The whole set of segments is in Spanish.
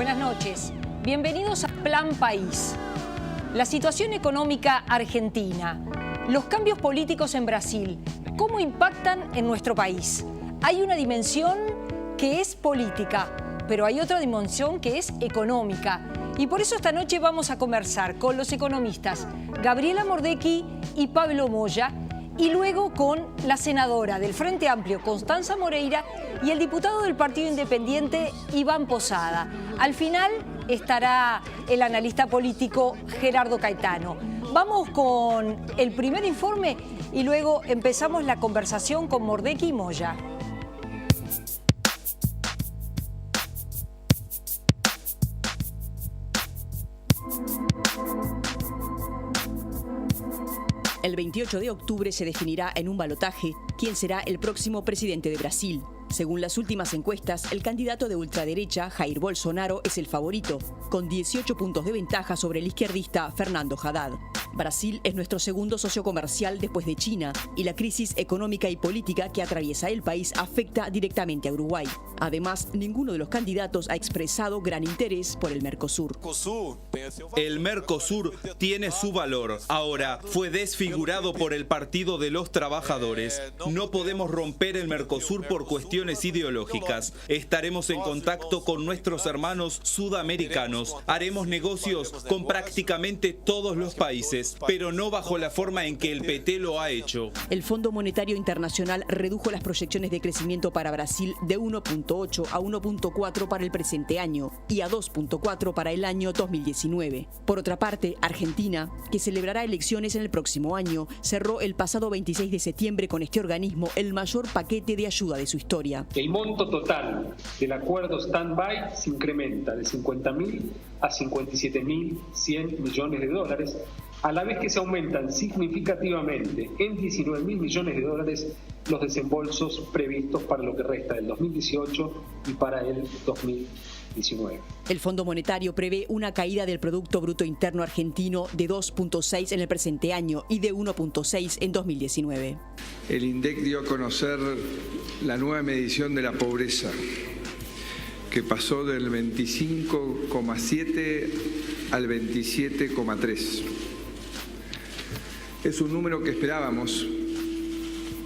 Buenas noches. Bienvenidos a Plan País. La situación económica argentina, los cambios políticos en Brasil, ¿cómo impactan en nuestro país? Hay una dimensión que es política, pero hay otra dimensión que es económica. Y por eso esta noche vamos a conversar con los economistas Gabriela Mordecki y Pablo Moya, y luego con la senadora del Frente Amplio, Constanza Moreira, y el diputado del Partido Independiente, Iván Posada. Al final estará el analista político Gerardo Caetano. Vamos con el primer informe y luego empezamos la conversación con Mordecki y Moya. El 28 de octubre se definirá en un balotaje quién será el próximo presidente de Brasil. Según las últimas encuestas, el candidato de ultraderecha, Jair Bolsonaro, es el favorito, con 18 puntos de ventaja sobre el izquierdista Fernando Haddad. Brasil es nuestro segundo socio comercial después de China y la crisis económica y política que atraviesa el país afecta directamente a Uruguay. Además, ninguno de los candidatos ha expresado gran interés por el Mercosur. El Mercosur tiene su valor. Ahora, fue desfigurado por el Partido de los Trabajadores. No podemos romper el Mercosur por cuestiones ideológicas. Estaremos en contacto con nuestros hermanos sudamericanos. Haremos negocios con prácticamente todos los países, pero no bajo la forma en que el PT lo ha hecho. El Fondo Monetario Internacional redujo las proyecciones de crecimiento para Brasil de 1.8 a 1.4 para el presente año y a 2.4 para el año 2019. Por otra parte, Argentina, que celebrará elecciones en el próximo año, cerró el pasado 26 de septiembre con este organismo el mayor paquete de ayuda de su historia. El monto total del acuerdo stand-by se incrementa de 50.000 a 57.100 millones de dólares, a la vez que se aumentan significativamente en 19.000 millones de dólares los desembolsos previstos para lo que resta del 2018 y para el 2019. El Fondo Monetario prevé una caída del Producto Bruto Interno Argentino de 2.6 en el presente año y de 1.6 en 2019. El INDEC dio a conocer la nueva medición de la pobreza, que pasó del 25,7 al 27,3. Es un número que esperábamos,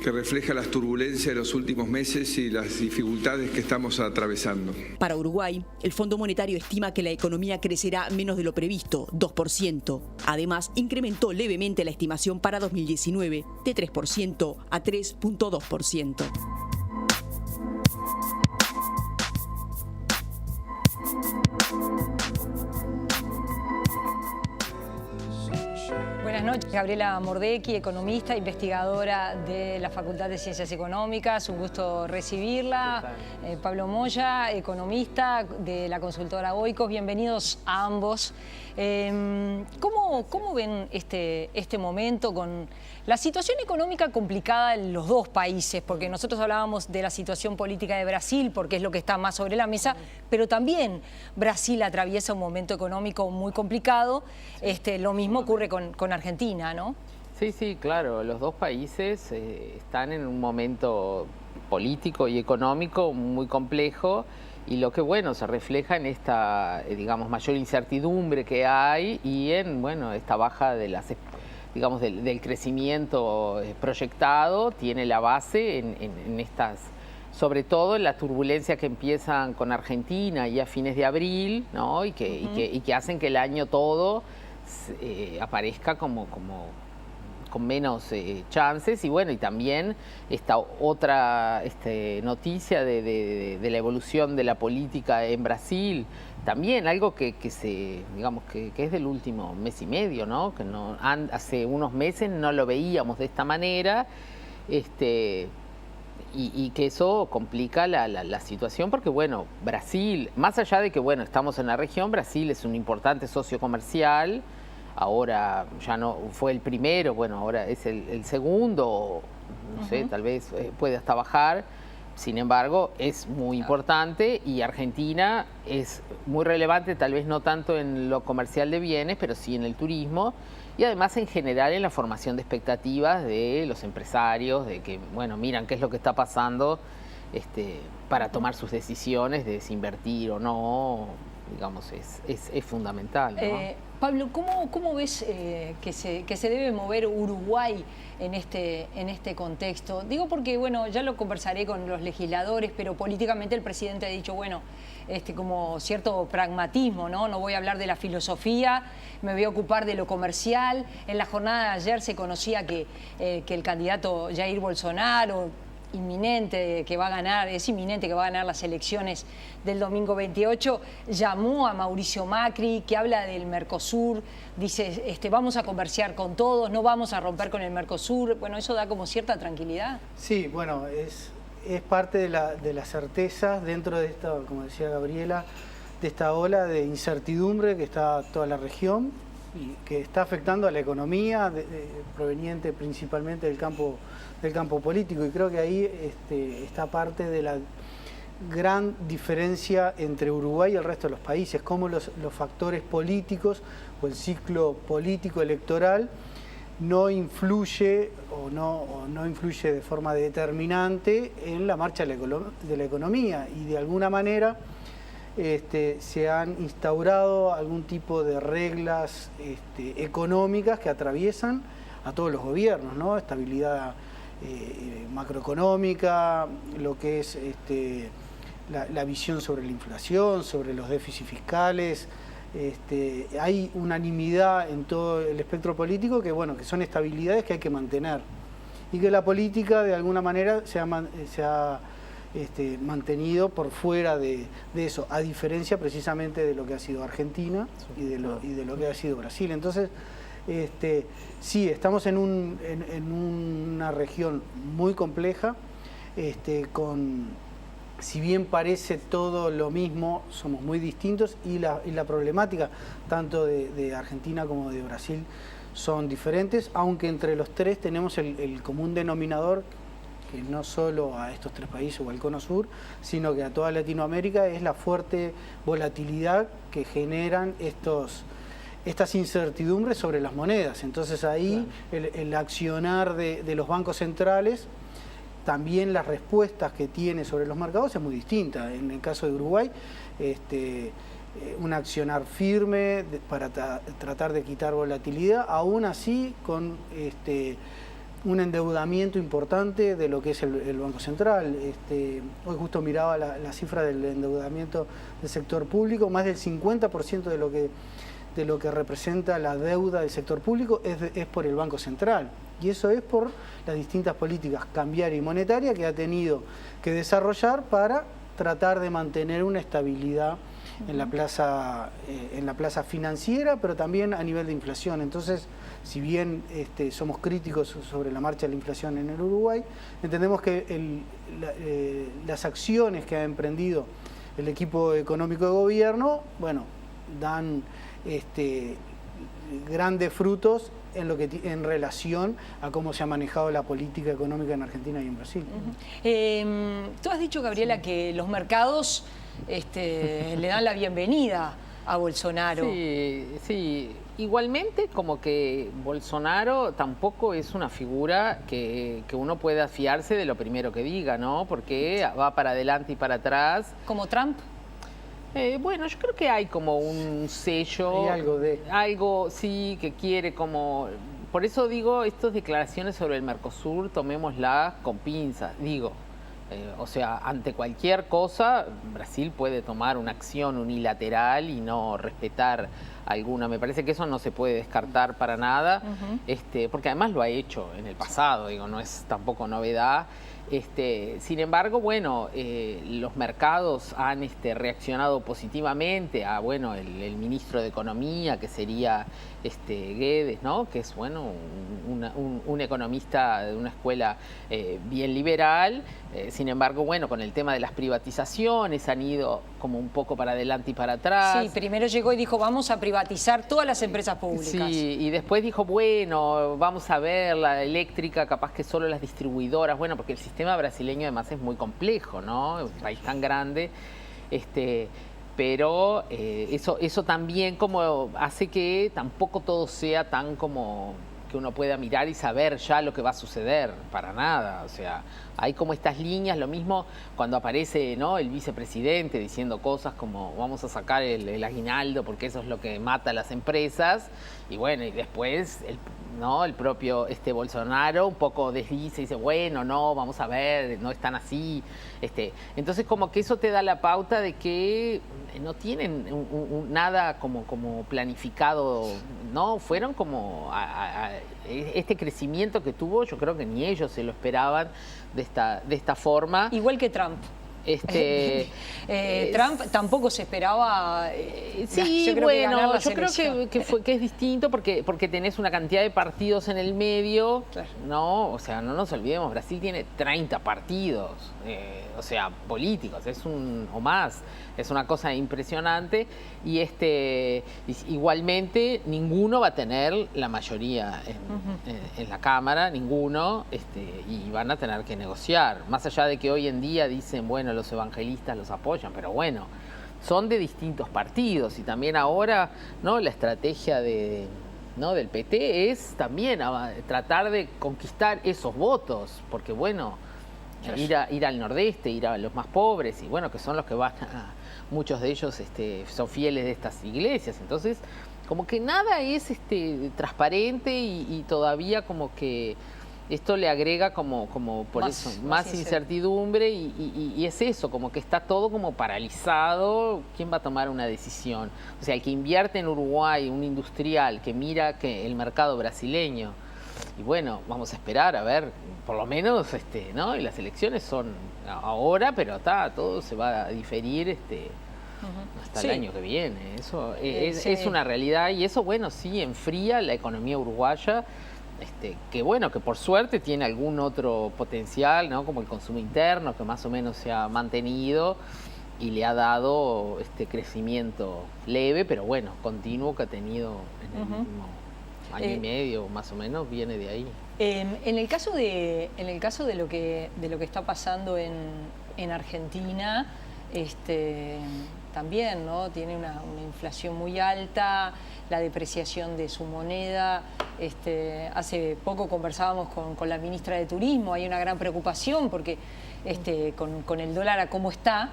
que refleja las turbulencias de los últimos meses y las dificultades que estamos atravesando. Para Uruguay, el Fondo Monetario estima que la economía crecerá menos de lo previsto, 2%. Además, incrementó levemente la estimación para 2019, de 3% a 3.2%. Buenas noches, Gabriela Mordecki, economista, investigadora de la Facultad de Ciencias Económicas. Un gusto recibirla. Pablo Moya, economista de la consultora Oikos. Bienvenidos a ambos. ¿Cómo ven este momento con la situación económica complicada en los dos países? Porque nosotros hablábamos de la situación política de Brasil, porque es lo que está más sobre la mesa, pero también Brasil atraviesa un momento económico muy complicado. Lo mismo ocurre con Argentina, ¿no? Sí, claro. Los dos países están en un momento político y económico muy complejo. Y lo que, se refleja en esta, mayor incertidumbre que hay y en, esta baja de las, del crecimiento proyectado, tiene la base en estas, sobre todo en la turbulencia que empiezan con Argentina y a fines de abril, ¿no? Y que hacen que el año todo aparezca como con menos chances y también esta otra noticia de la evolución de la política en Brasil, también algo que es del último mes y medio, ¿no? Que hace unos meses no lo veíamos de esta manera, Y que eso complica la situación porque, bueno, Brasil, más allá de que, bueno, estamos en la región, Brasil es un importante socio comercial, ahora ya no fue el primero, bueno, ahora es el segundo, no sé, tal vez puede hasta bajar. Sin embargo, es muy importante y Argentina es muy relevante, tal vez no tanto en lo comercial de bienes, pero sí en el turismo y además en general en la formación de expectativas de los empresarios, de que, bueno, miran qué es lo que está pasando para tomar sus decisiones de si invertir o no, digamos, es fundamental, ¿no? Pablo, ¿cómo ves que se debe mover Uruguay en este contexto? Digo porque, bueno, ya lo conversaré con los legisladores, pero políticamente el presidente ha dicho, bueno, como cierto pragmatismo, ¿no? No voy a hablar de la filosofía, me voy a ocupar de lo comercial. En la jornada de ayer se conocía que el candidato Jair Bolsonaro es inminente que va a ganar las elecciones del domingo 28, llamó a Mauricio Macri, que habla del Mercosur, dice, vamos a comerciar con todos, no vamos a romper con el Mercosur. Bueno, eso da como cierta tranquilidad. Sí, bueno, es parte de las certezas dentro de esta, como decía Gabriela, de esta ola de incertidumbre que está toda la región y que está afectando a la economía proveniente principalmente del campo político, y creo que ahí está parte de la gran diferencia entre Uruguay y el resto de los países, cómo los factores políticos o el ciclo político electoral no influye o no influye de forma determinante en la marcha de la economía, y de alguna manera se han instaurado algún tipo de reglas económicas que atraviesan a todos los gobiernos, ¿no? Estabilidad macroeconómica, lo que es la visión sobre la inflación, sobre los déficits fiscales. Hay unanimidad en todo el espectro político que son estabilidades que hay que mantener, y que la política de alguna manera se ha mantenido por fuera de eso, a diferencia precisamente de lo que ha sido Argentina y de lo que ha sido Brasil. Entonces, sí, estamos en una región muy compleja, si bien parece todo lo mismo, somos muy distintos, y la problemática tanto de Argentina como de Brasil son diferentes, aunque entre los tres tenemos el común denominador, que no solo a estos tres países o al Cono Sur, sino que a toda Latinoamérica, es la fuerte volatilidad que generan estas incertidumbres sobre las monedas. Entonces ahí el accionar de los bancos centrales, también las respuestas que tiene sobre los mercados es muy distinta. En el caso de Uruguay, un accionar firme para tratar de quitar volatilidad, aún así con un endeudamiento importante de lo que es el Banco Central. Hoy justo miraba la cifra del endeudamiento del sector público, más del 50% de lo que representa la deuda del sector público es por el Banco Central. Y eso es por las distintas políticas cambiaria y monetaria que ha tenido que desarrollar para tratar de mantener una estabilidad en la plaza financiera, pero también a nivel de inflación. Entonces, si bien somos críticos sobre la marcha de la inflación en el Uruguay, entendemos que las acciones que ha emprendido el equipo económico de gobierno, dan grandes frutos en relación a cómo se ha manejado la política económica en Argentina y en Brasil. Tú has dicho, Gabriela, que los mercados le dan la bienvenida a Bolsonaro. Sí. Igualmente, como que Bolsonaro tampoco es una figura que uno pueda fiarse de lo primero que diga, ¿no? Porque va para adelante y para atrás. ¿Como Trump? Bueno, yo creo que hay como un sello. Hay algo, sí, que quiere como... Por eso digo, estas declaraciones sobre el Mercosur, tomémoslas con pinzas. O sea, ante cualquier cosa, Brasil puede tomar una acción unilateral y no respetar alguna. Me parece que eso no se puede descartar para nada, porque además lo ha hecho en el pasado, no es tampoco novedad. Sin embargo, bueno, los mercados han reaccionado positivamente a, bueno, el ministro de Economía, que sería Guedes, ¿no? Que es, bueno, un economista de una escuela bien liberal. Sin embargo, bueno, con el tema de las privatizaciones han ido como un poco para adelante y para atrás. Sí, primero llegó y dijo, vamos a privatizar todas las empresas públicas. Sí, y después dijo, bueno, vamos a ver la eléctrica, capaz que solo las distribuidoras, bueno, porque el sistema brasileño además es muy complejo, ¿no? Es un país tan grande, pero eso también como hace que tampoco todo sea tan como que uno pueda mirar y saber ya lo que va a suceder, para nada. O sea, hay como estas líneas, lo mismo cuando aparece, ¿no?, el vicepresidente diciendo cosas como vamos a sacar el aguinaldo porque eso es lo que mata a las empresas, y bueno, y después el propio Bolsonaro un poco desdice y dice, bueno, no, vamos a ver, no están así. Entonces como que eso te da la pauta de que no tienen nada como planificado, ¿no? Fueron como este crecimiento que tuvo, yo creo que ni ellos se lo esperaban de esta forma. Igual que Trump. Trump tampoco se esperaba. Sí, yo creo que es distinto porque tenés una cantidad de partidos en el medio, claro. ¿No? O sea, no nos olvidemos, Brasil tiene 30 partidos, o sea, políticos, o más. Es una cosa impresionante y igualmente ninguno va a tener la mayoría en la Cámara, ninguno, y van a tener que negociar. Más allá de que hoy en día dicen, bueno, los evangelistas los apoyan, pero bueno, son de distintos partidos y también ahora, ¿no?, la estrategia del PT es también tratar de conquistar esos votos, porque bueno, ir al nordeste, ir a los más pobres, y bueno, que son los que van muchos de ellos son fieles de estas iglesias. Entonces, como que nada es transparente y todavía como que esto le agrega como por eso más incertidumbre y es eso, como que está todo como paralizado. ¿Quién va a tomar una decisión? O sea, el que invierte en Uruguay, un industrial que mira que el mercado brasileño, y bueno, vamos a esperar a ver, por lo menos, ¿no? Y las elecciones son ahora, pero todo se va a diferir hasta el año que viene. Eso es una realidad y eso, bueno, sí enfría la economía uruguaya, que bueno, que por suerte tiene algún otro potencial, ¿no?, como el consumo interno, que más o menos se ha mantenido y le ha dado crecimiento leve, pero bueno, continuo, que ha tenido en el último año y medio, más o menos, viene de ahí. En el caso de lo que está pasando en Argentina, también, ¿no?, tiene una inflación muy alta, la depreciación de su moneda. Hace poco conversábamos con la ministra de Turismo, hay una gran preocupación porque con el dólar a cómo está,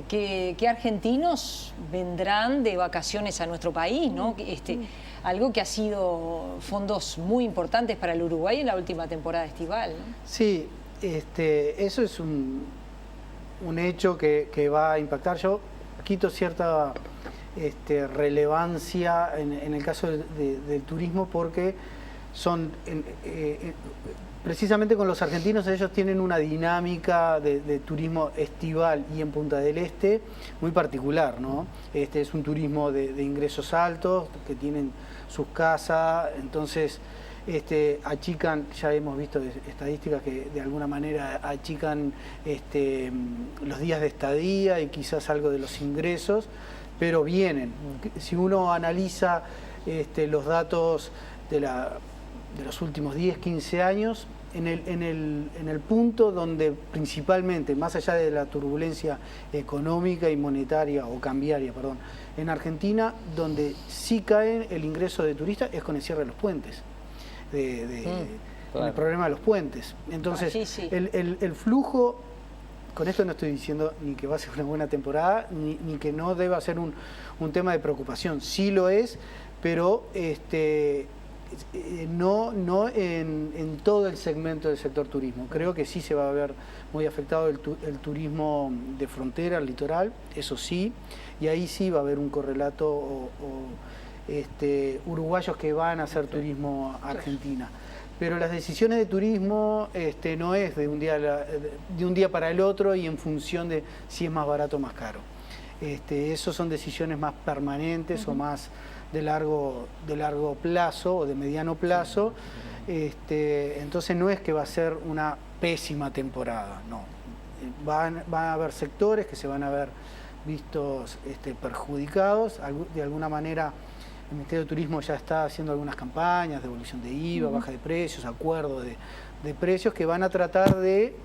¿qué argentinos vendrán de vacaciones a nuestro país, ¿no? Algo que ha sido fondos muy importantes para el Uruguay en la última temporada estival, ¿no? Sí, eso es un hecho que va a impactar. Yo quito cierta relevancia en el caso del turismo porque son precisamente con los argentinos, ellos tienen una dinámica de turismo estival y en Punta del Este muy particular, ¿no? Es un turismo de ingresos altos, que tienen sus casas, entonces achican, ya hemos visto estadísticas que de alguna manera achican los días de estadía y quizás algo de los ingresos, pero vienen. Si uno analiza los datos de los últimos 10, 15 años, en el punto donde principalmente, más allá de la turbulencia económica y monetaria, o cambiaria, perdón, en Argentina, donde sí cae el ingreso de turistas es con el cierre de los puentes, con el problema de los puentes. Entonces, el flujo, con esto no estoy diciendo ni que va a ser una buena temporada, ni que no deba ser un tema de preocupación. Sí lo es, pero no en todo el segmento del sector turismo. Creo que sí se va a ver muy afectado el turismo de frontera, el litoral, eso sí, y ahí sí va a haber un correlato uruguayos que van a hacer turismo a Argentina. Pero las decisiones de turismo no es de un día para el otro y en función de si es más barato o más caro. Eso son decisiones más permanentes o más de largo plazo o de mediano plazo. Entonces no es que va a ser una pésima temporada, no. Van a haber sectores que se van a ver vistos perjudicados. De alguna manera el Ministerio de Turismo ya está haciendo algunas campañas de devolución de IVA, baja de precios, acuerdo de precios que van a tratar de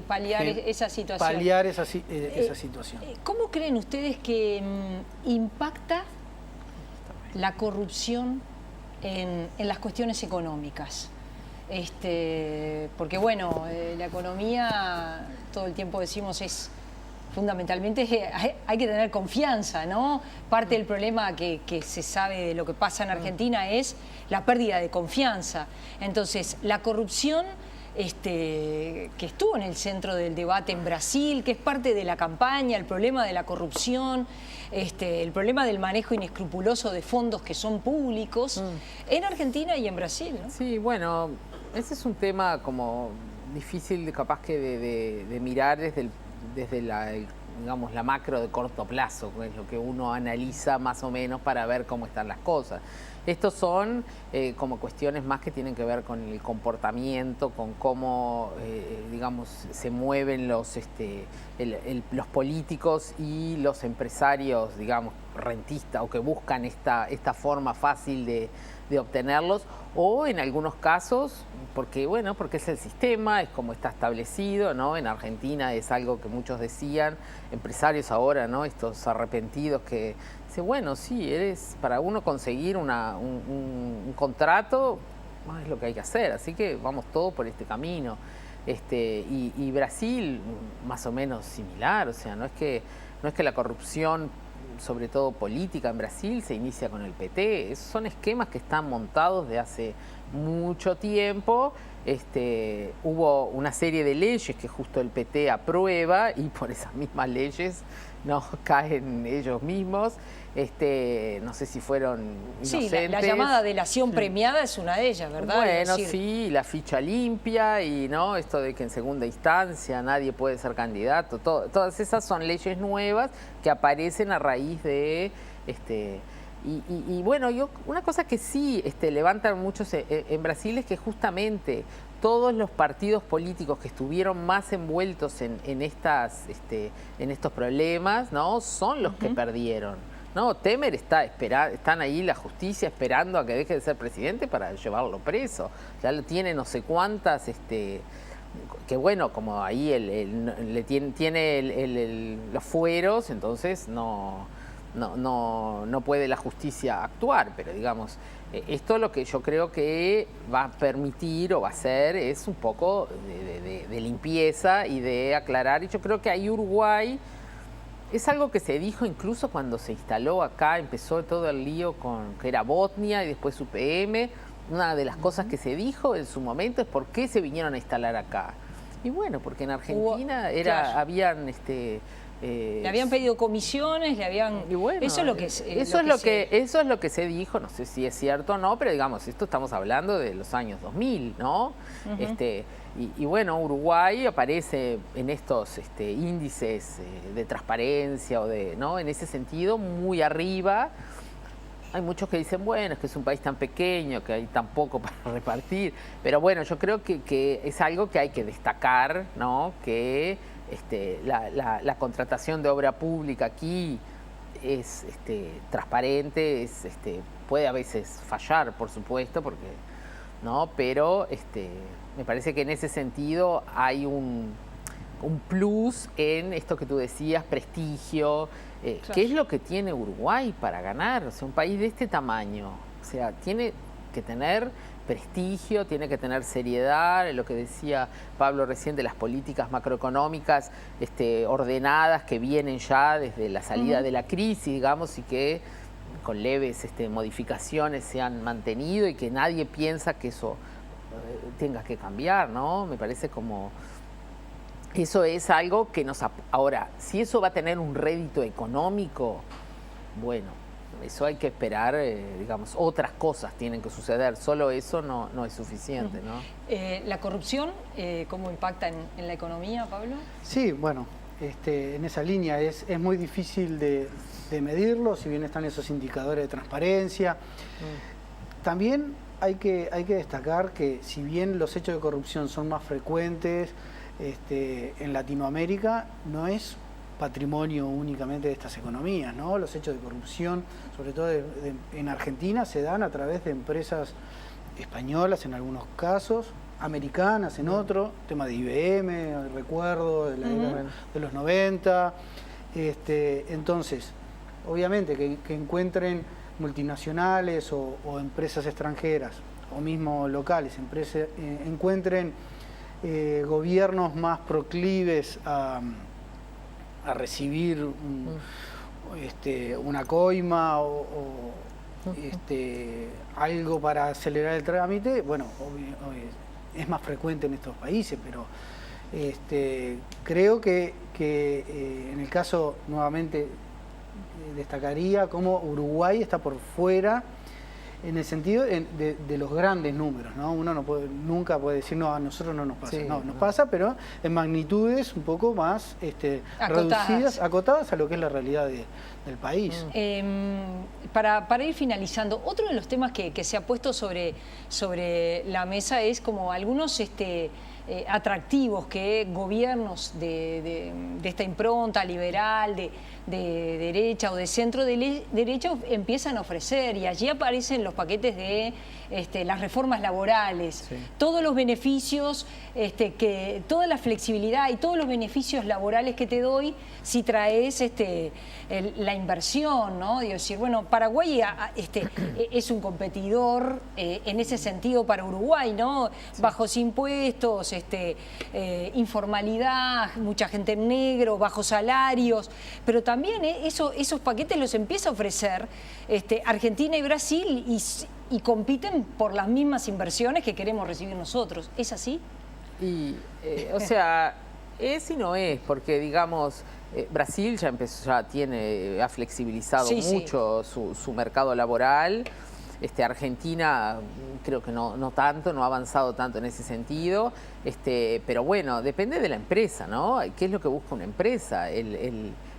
paliar esa situación. Paliar esa situación. ¿Cómo creen ustedes que impacta la corrupción en las cuestiones económicas? Porque bueno, la economía, todo el tiempo decimos, es fundamentalmente hay que tener confianza, ¿no? Parte del problema que se sabe de lo que pasa en Argentina es la pérdida de confianza. Entonces, la corrupción que estuvo en el centro del debate en Brasil, que es parte de la campaña, el problema de la corrupción, el problema del manejo inescrupuloso de fondos que son públicos, en Argentina y en Brasil, ¿no? Sí, bueno, ese es un tema como difícil capaz que de mirar desde la, digamos, la macro de corto plazo, que es lo que uno analiza más o menos para ver cómo están las cosas. Estos son como cuestiones más que tienen que ver con el comportamiento, con cómo, digamos, se mueven los políticos y los empresarios, digamos, rentistas o que buscan esta forma fácil de obtenerlos, o en algunos casos, porque es el sistema, es como está establecido, ¿no? En Argentina es algo que muchos decían, empresarios ahora, ¿no? Estos arrepentidos que dicen, bueno, sí, para uno conseguir un contrato, es lo que hay que hacer, así que vamos todos por este camino. Y Brasil, más o menos similar, o sea, no es que la corrupción, sobre todo política en Brasil, se inicia con el PT. Esos son esquemas que están montados de hace mucho tiempo. Hubo una serie de leyes que justo el PT aprueba y por esas mismas leyes no caen ellos mismos. No sé si fueron inocentes. Sí, la llamada delación premiada es una de ellas, ¿verdad? Bueno, sí, la ficha limpia y no esto de que en segunda instancia nadie puede ser candidato. Todas esas son leyes nuevas que aparecen a raíz de y bueno, una cosa que sí levantan muchos en Brasil es que justamente todos los partidos políticos que estuvieron más envueltos en estos problemas, ¿no? Son los que perdieron. No, Temer están ahí la justicia esperando a que deje de ser presidente para llevarlo preso. Ya lo tiene no sé cuántas, que bueno, como ahí tiene los fueros, entonces no puede la justicia actuar, pero digamos, esto lo que yo creo que va a permitir o va a hacer es un poco de limpieza y de aclarar, y yo creo que ahí Uruguay es algo que se dijo incluso cuando se instaló acá, empezó todo el lío con que era Botnia y después UPM. Una de las cosas que se dijo en su momento es por qué se vinieron a instalar acá. Y bueno, porque en Argentina habían le habían pedido comisiones, le habían... Y bueno, eso es lo que se dijo, no sé si es cierto o no, pero digamos, esto estamos hablando de los años 2000, ¿no? Y bueno, Uruguay aparece en estos índices de transparencia o ¿no? En ese sentido, muy arriba. Hay muchos que dicen, bueno, es que es un país tan pequeño, que hay tan poco para repartir. Pero bueno, yo creo que es algo que hay que destacar, ¿no? Que la contratación de obra pública aquí es transparente, puede a veces fallar, por supuesto, porque ¿no? Pero me parece que en ese sentido hay un plus en esto que tú decías, prestigio, claro. ¿Qué es lo que tiene Uruguay para ganar? O sea, un país de este tamaño, o sea, tiene que tener prestigio, tiene que tener seriedad, lo que decía Pablo recién de las políticas macroeconómicas ordenadas que vienen ya desde la salida de la crisis, digamos, y que con leves modificaciones se han mantenido y que nadie piensa que eso tenga que cambiar, ¿no? Me parece como... Eso es algo que nos... Ahora, si eso va a tener un rédito económico, bueno, eso hay que esperar, digamos, otras cosas tienen que suceder, solo eso no es suficiente, ¿no? ¿La corrupción cómo impacta en la economía, Pablo? Sí, bueno, en esa línea es muy difícil de medirlo, si bien están esos indicadores de transparencia. También hay que destacar que si bien los hechos de corrupción son más frecuentes en Latinoamérica, no es patrimonio únicamente de estas economías, ¿no? Los hechos de corrupción, sobre todo en Argentina, se dan a través de empresas españolas en algunos casos, americanas en otro, tema de IBM, recuerdo, de la era de los 90. Entonces, obviamente que encuentren multinacionales o empresas extranjeras, o mismo locales, encuentren gobiernos más proclives a recibir una coima o algo para acelerar el trámite, bueno, es más frecuente en estos países, pero creo que en el caso, nuevamente, destacaría cómo Uruguay está por fuera en el sentido de los grandes números, ¿no? Uno nunca puede decir, no, a nosotros no nos pasa. Sí, nos pasa, pero en magnitudes un poco más reducidas, acotadas a lo que es la realidad del país. Para ir finalizando, otro de los temas que se ha puesto sobre la mesa es como algunos atractivos que gobiernos de esta impronta liberal, de derecha o de centro derecha empiezan a ofrecer, y allí aparecen los paquetes de las reformas laborales, sí. Todos los beneficios, toda la flexibilidad y todos los beneficios laborales que te doy si traes la inversión, ¿no? Digo, decir, bueno, Paraguay es un competidor en ese sentido para Uruguay, ¿no? Sí. Bajos impuestos, informalidad, mucha gente en negro, bajos salarios, pero también esos paquetes los empieza a ofrecer Argentina y Brasil y compiten por las mismas inversiones que queremos recibir nosotros. ¿Es así? Y, o sea, es y no es, porque digamos, Brasil ha flexibilizado mucho su mercado laboral. Argentina creo que no tanto, no ha avanzado tanto en ese sentido, pero bueno, depende de la empresa, ¿no? ¿Qué es lo que busca una empresa?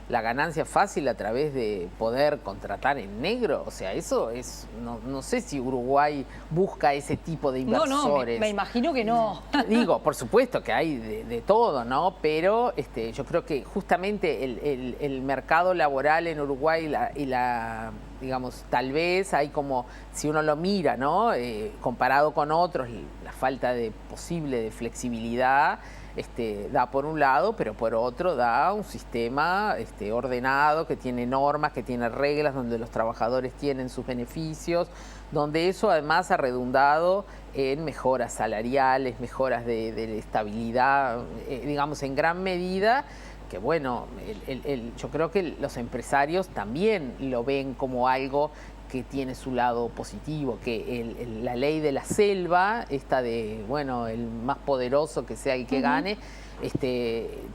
La ganancia fácil a través de poder contratar en negro, o sea, eso es, no sé si Uruguay busca ese tipo de inversores. No, me imagino que no. Digo, por supuesto que hay de todo, ¿no? Pero yo creo que justamente el mercado laboral en Uruguay digamos, tal vez hay como, si uno lo mira, ¿no? Comparado con otros, la falta posible de flexibilidad da por un lado, pero por otro da un sistema ordenado, que tiene normas, que tiene reglas, donde los trabajadores tienen sus beneficios, donde eso además ha redundado en mejoras salariales, mejoras de estabilidad, digamos, en gran medida, que bueno, yo creo que los empresarios también lo ven como algo que tiene su lado positivo, que la ley de la selva, bueno, el más poderoso que sea el que gane,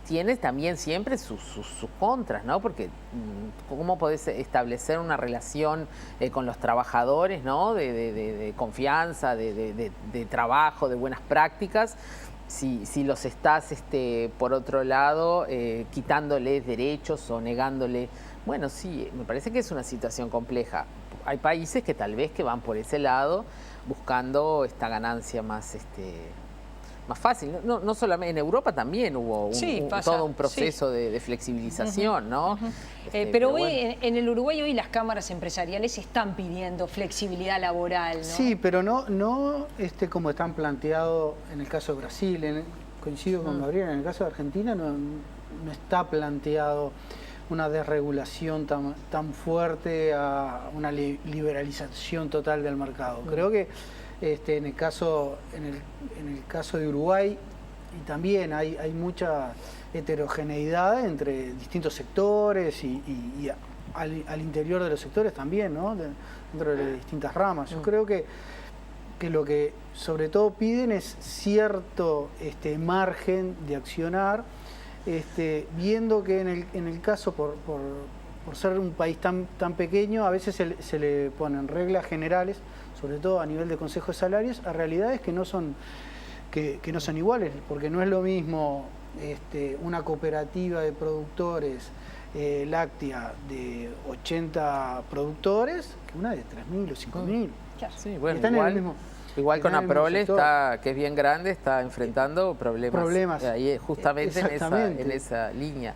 tiene también siempre sus contras, ¿no? Porque ¿cómo podés establecer una relación con los trabajadores, ¿no? De confianza, de trabajo, de buenas prácticas, si los estás, por otro lado, quitándoles derechos o negándole? Bueno, sí, me parece que es una situación compleja. Hay países que tal vez que van por ese lado buscando esta ganancia más fácil. No solamente en Europa también hubo todo un proceso de flexibilización, ¿no? Pero hoy bueno, en el Uruguay hoy las cámaras empresariales están pidiendo flexibilidad laboral, ¿no? Sí, pero no como están planteados en el caso de Brasil. Coincido con Gabriel, en el caso de Argentina no está planteado una desregulación tan fuerte a una liberalización total del mercado. Creo que en el caso de Uruguay y también hay mucha heterogeneidad entre distintos sectores y al interior de los sectores también, ¿no? Dentro de las distintas ramas. Yo creo que lo que sobre todo piden es cierto viendo que en el caso, por por ser un país tan pequeño, a veces se le ponen reglas generales, sobre todo a nivel de Consejo de Salarios, a realidades que no son iguales, porque no es lo mismo una cooperativa de productores láctea de 80 productores que una de 3.000 o 5.000. Sí, bueno, igual con Aprole, que es bien grande, está enfrentando problemas. Ahí justamente en esa línea.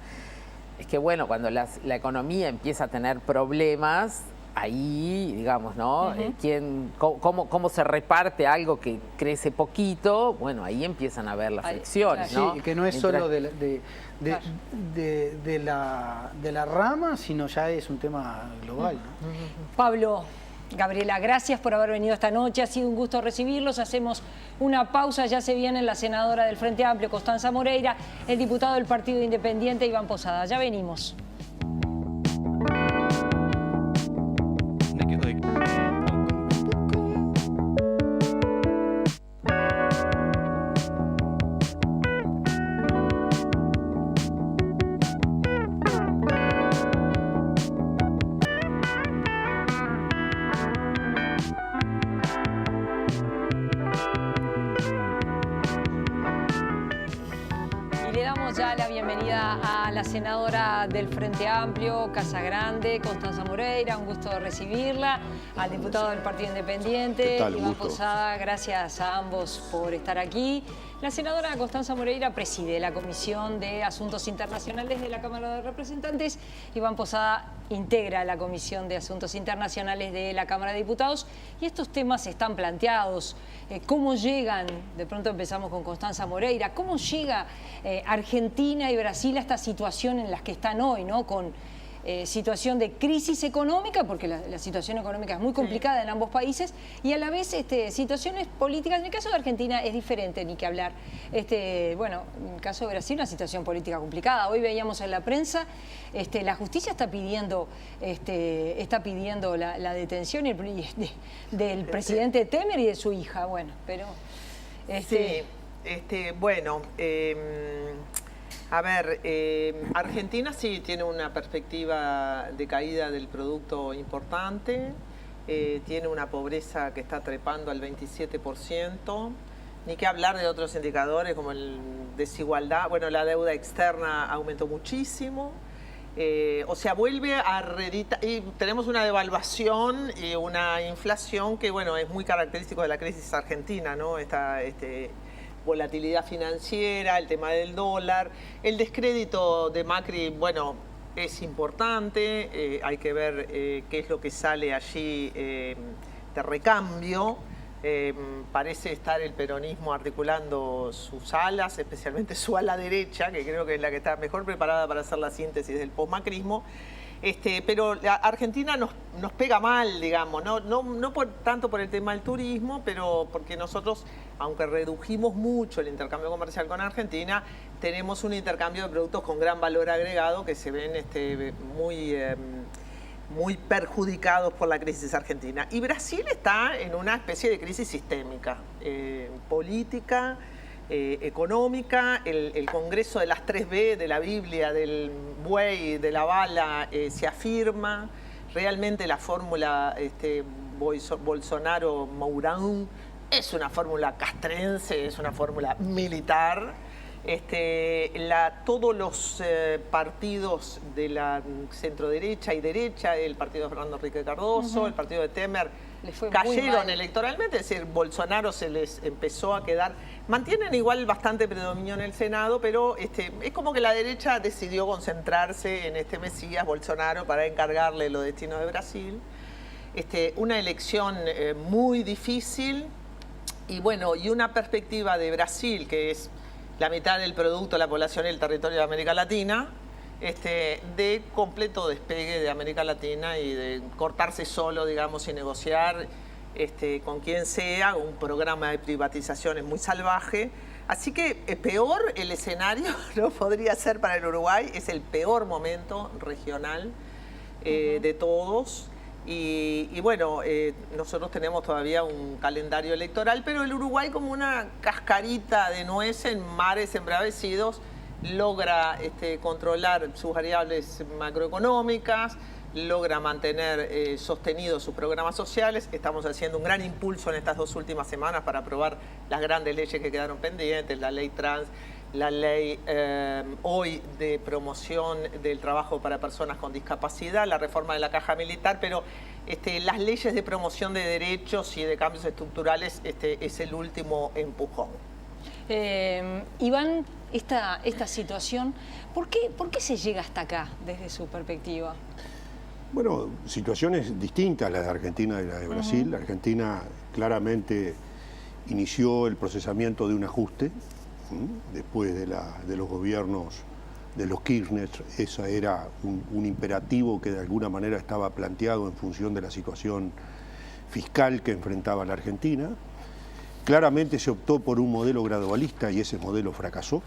Es que bueno, cuando la economía empieza a tener problemas, ahí, digamos, ¿no? ¿Cómo se reparte algo que crece poquito? Bueno, ahí empiezan a ver las fricciones, ¿no? Sí, que no es solo de la rama, sino ya es un tema global, ¿no? Pablo, Gabriela, gracias por haber venido esta noche. Ha sido un gusto recibirlos. Hacemos una pausa. Ya se viene la senadora del Frente Amplio, Constanza Moreira, el diputado del Partido Independiente, Iván Posada. Ya venimos. Ya la bienvenida a la senadora del Frente Amplio, Casa Grande, Constanza Moreira, un gusto recibirla, al diputado del Partido Independiente, Iván Posada, gracias a ambos por estar aquí. La senadora Constanza Moreira preside la Comisión de Asuntos Internacionales de la Cámara de Representantes. Iván Posada integra la Comisión de Asuntos Internacionales de la Cámara de Diputados. Y estos temas están planteados. ¿Cómo llegan? De pronto empezamos con Constanza Moreira. ¿Cómo llega Argentina y Brasil a esta situación en las que están hoy, ¿no? Con situación de crisis económica, porque la situación económica es muy complicada en ambos países, y a la vez situaciones políticas. En el caso de Argentina es diferente, ni que hablar. Bueno, en el caso de Brasil, una situación política complicada. Hoy veíamos en la prensa, la justicia está pidiendo la detención del presidente Temer y de su hija. Bueno, pero... bueno... A ver, Argentina sí tiene una perspectiva de caída del producto importante, tiene una pobreza que está trepando al 27%, ni que hablar de otros indicadores como la desigualdad, bueno, la deuda externa aumentó muchísimo, o sea, vuelve a reeditar, y tenemos una devaluación y una inflación que, bueno, es muy característico de la crisis argentina, ¿no? Volatilidad financiera, el tema del dólar, el descrédito de Macri, bueno, es importante, hay que ver qué es lo que sale allí de recambio. Parece estar el peronismo articulando sus alas, especialmente su ala derecha, que creo que es la que está mejor preparada para hacer la síntesis del postmacrismo. Pero la Argentina nos pega mal, digamos, no tanto por el tema del turismo, pero porque nosotros, aunque redujimos mucho el intercambio comercial con Argentina, tenemos un intercambio de productos con gran valor agregado que se ven muy perjudicados por la crisis argentina. Y Brasil está en una especie de crisis sistémica, política, económica. El Congreso de las 3B, de la Biblia, del buey, de la bala, se afirma. Realmente la fórmula Bolsonaro-Mourão es una fórmula castrense, es una fórmula militar. Todos los partidos de la centroderecha y derecha, el partido de Fernando Henrique Cardoso, el partido de Temer, cayeron electoralmente, es decir, Bolsonaro se les empezó a quedar. Mantienen igual bastante predominio en el Senado, pero es como que la derecha decidió concentrarse en este Mesías Bolsonaro para encargarle los destinos de Brasil. Una elección muy difícil y bueno, y una perspectiva de Brasil que es la mitad del producto de la población y el territorio de América Latina, de completo despegue de América Latina y de cortarse solo, digamos, y negociar con quien sea, un programa de privatizaciones muy salvaje. Así que peor el escenario no podría ser para el Uruguay, es el peor momento regional de todos. Y bueno, nosotros tenemos todavía un calendario electoral, pero el Uruguay como una cascarita de nuez en mares embravecidos, logra controlar sus variables macroeconómicas, logra mantener sostenidos sus programas sociales. Estamos haciendo un gran impulso en estas 2 últimas semanas para aprobar las grandes leyes que quedaron pendientes, la ley trans, la ley hoy de promoción del trabajo para personas con discapacidad, la reforma de la caja militar, pero las leyes de promoción de derechos y de cambios estructurales es el último empujón. Iván, esta situación, ¿por qué se llega hasta acá desde su perspectiva? Bueno, situaciones distintas las de Argentina y las de Brasil. Argentina claramente inició el procesamiento de un ajuste después de los gobiernos de los Kirchner. Ese era un imperativo que de alguna manera estaba planteado en función de la situación fiscal que enfrentaba la Argentina. Claramente se optó por un modelo gradualista y ese modelo fracasó.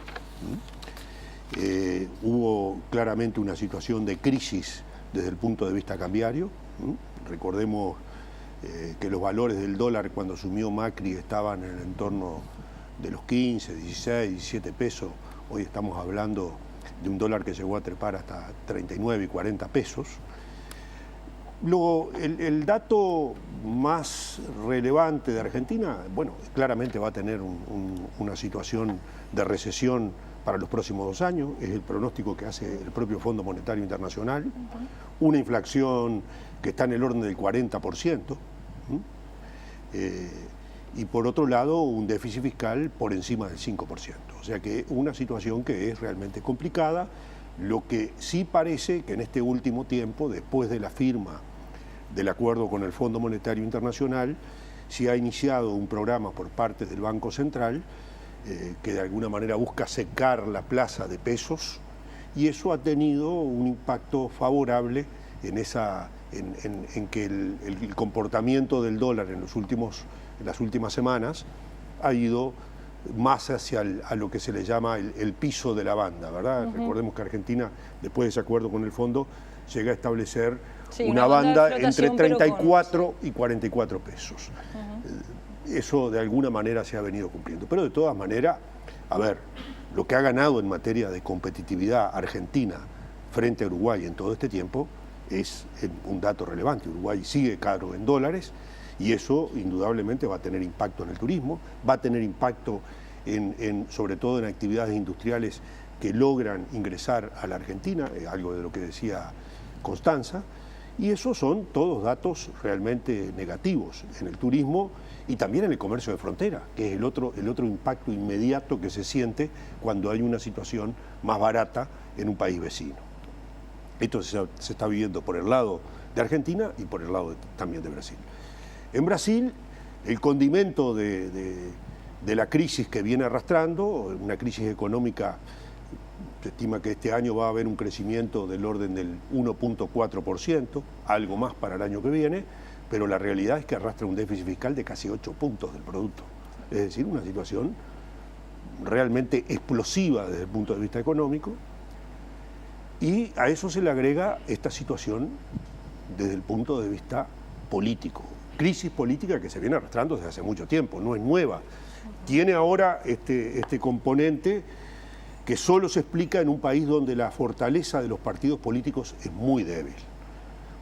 Hubo claramente una situación de crisis desde el punto de vista cambiario. Recordemos que los valores del dólar cuando asumió Macri estaban en el entorno de los 15, 16, 17 pesos. Hoy estamos hablando de un dólar que llegó a trepar hasta 39 y 40 pesos. Luego, el dato más relevante de Argentina, bueno, claramente va a tener una situación de recesión para los próximos 2 años, es el pronóstico que hace el propio Fondo Monetario Internacional, una inflación que está en el orden del 40%, y por otro lado un déficit fiscal por encima del 5%. O sea que una situación que es realmente complicada. Lo que sí parece que en este último tiempo, después de la firma del acuerdo con el Fondo Monetario Internacional, se ha iniciado un programa por parte del Banco Central que de alguna manera busca secar la plaza de pesos, y eso ha tenido un impacto favorable en que el comportamiento del dólar en las últimas semanas ha ido más hacia a lo que se le llama el piso de la banda, ¿verdad? Recordemos que Argentina, después de ese acuerdo con el fondo, llega a establecer una banda entre 34 y 44 pesos. Eso de alguna manera se ha venido cumpliendo. Pero de todas maneras, a ver, lo que ha ganado en materia de competitividad Argentina frente a Uruguay en todo este tiempo es un dato relevante. Uruguay sigue caro en dólares y eso indudablemente va a tener impacto en el turismo, va a tener impacto sobre todo en actividades industriales que logran ingresar a la Argentina, algo de lo que decía Constanza, y esos son todos datos realmente negativos en el turismo y también en el comercio de frontera, que es el otro impacto inmediato que se siente cuando hay una situación más barata en un país vecino. Esto se está viviendo por el lado de Argentina y por el lado también de Brasil. En Brasil, el condimento de la crisis que viene arrastrando, una crisis económica, se estima que este año va a haber un crecimiento del orden del 1.4%, algo más para el año que viene, pero la realidad es que arrastra un déficit fiscal de casi 8 puntos del producto. Es decir, una situación realmente explosiva desde el punto de vista económico, y a eso se le agrega esta situación desde el punto de vista político. Crisis política que se viene arrastrando desde hace mucho tiempo, no es nueva. Tiene ahora este componente que solo se explica en un país donde la fortaleza de los partidos políticos es muy débil.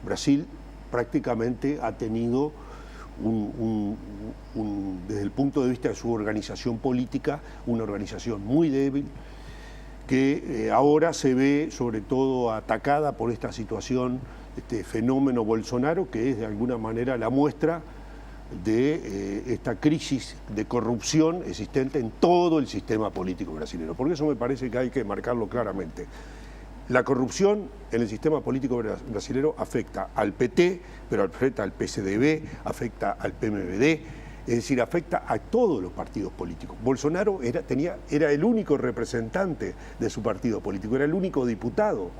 Brasil prácticamente ha tenido, desde el punto de vista de su organización política, una organización muy débil, que ahora se ve sobre todo atacada por esta situación, este fenómeno Bolsonaro, que es de alguna manera la muestra de esta crisis de corrupción existente en todo el sistema político brasileño. Por eso me parece que hay que marcarlo claramente. La corrupción en el sistema político brasileño afecta al PT, pero afecta al PCDB, afecta al PMDB, es decir, afecta a todos los partidos políticos. Bolsonaro era el único representante de su partido político, era el único diputado.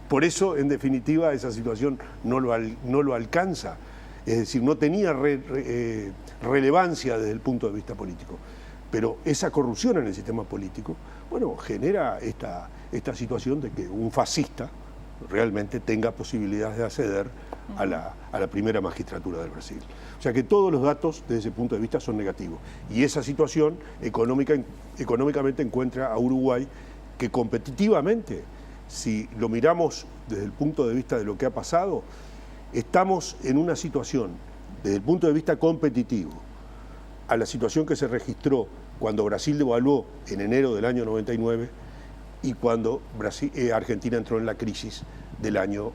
Por eso, en definitiva, esa situación no lo alcanza. Es decir, no tenía relevancia desde el punto de vista político. Pero esa corrupción en el sistema político, bueno, genera esta situación de que un fascista realmente tenga posibilidades de acceder a la primera magistratura del Brasil. O sea que todos los datos desde ese punto de vista son negativos. Y esa situación económicamente encuentra a Uruguay que competitivamente, si lo miramos desde el punto de vista de lo que ha pasado, estamos en una situación, desde el punto de vista competitivo, a la situación que se registró cuando Brasil devaluó en enero del año 99 y cuando Argentina entró en la crisis del año